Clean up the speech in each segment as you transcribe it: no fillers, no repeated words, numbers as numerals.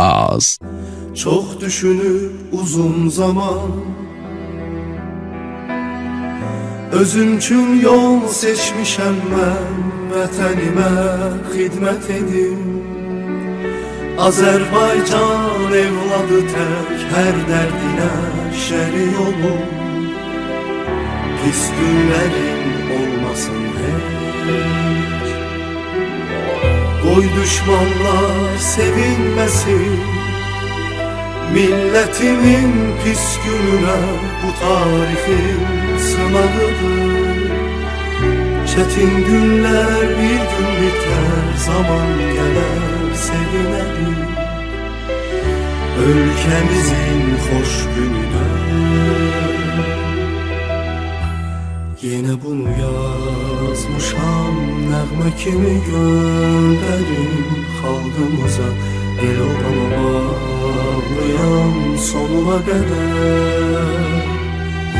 az. Çok düşünüp uzun zaman özüm üçün yol seçmişəm mən, vətənimə xidmət edim. Azərbaycan evladı tək hər dərdinə şərik olum. Pis günlərin olmasın heç, qoy düşmanlar sevinməsin. Milletimin pis gününə bu tarixin sınağıdır. Çetin günler bir gün biter, zaman gelir sevinelim. Ülkemizin hoş gününe yine bunu yazmışam, nəğmə kimi gönderim xalqımıza. El olama bağlıyam sonuna kadar.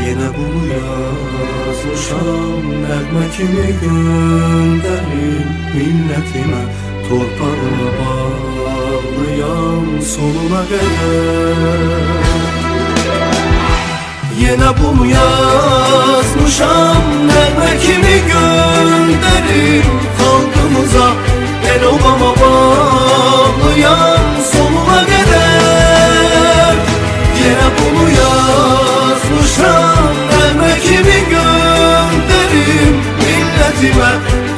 Yine bunu yazmışam, nəğmə kimi gönderim milletime. Torpağıma bağlıyam sonuna kadar. Yine bunu yazmışam, nəğmə kimi gönderim xalqımıza. El obama bağlıyam sonuna kadar. Yine bunu yazmışam, nəğmə kimi gönderim milletime.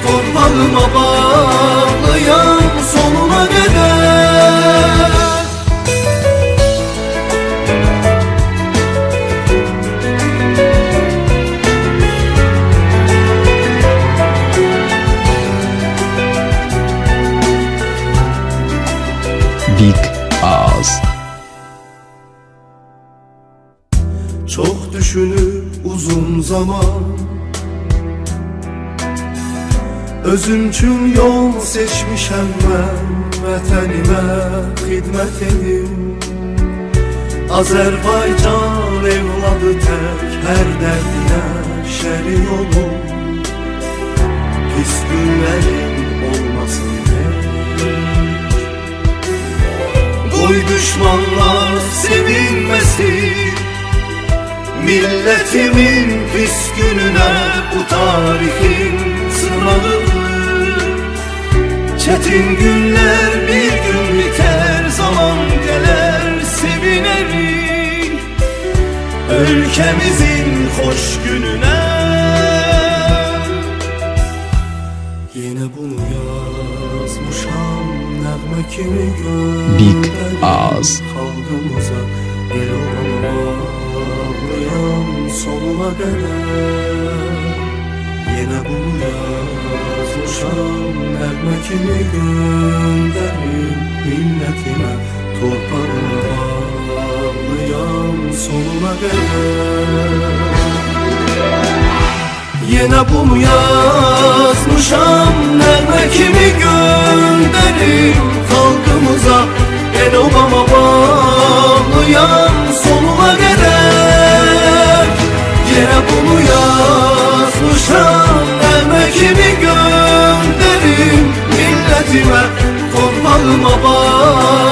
Torpağıma bağlıyam sonuna kadar. Big Az. Çok düşünüp uzun zaman özüm üçün yol seçmişəm mən, vətənimə xidmət edim. Azərbaycan evladı tək hər dərdinə şərik olum. Pis günlərin olmasın heç, qoy düşmanlar sevinməsin. Milletimin pis gününe bu tarihin sınağıdır. Çetin günler bir gün biter, zaman gelir sevinelim. Ülkemizin hoş gününe yine bunu yazmışam, nəğmə kimi Big gönderim Az. xalqımıza. El olama bağlıyam sonuna kadar. Yine bunu yazmışam, nəğmə kimi gönderim milletime. Torpağıma bağlıyam sonuna kadar. Yine bunu yazmışam, nəğmə kimi gönderim xalqımıza. El obama bağlıyam sonuna kadar. Yine bunu yazmışam, nəğmə kimi gönderim milletime. Torpağıma bağlıyam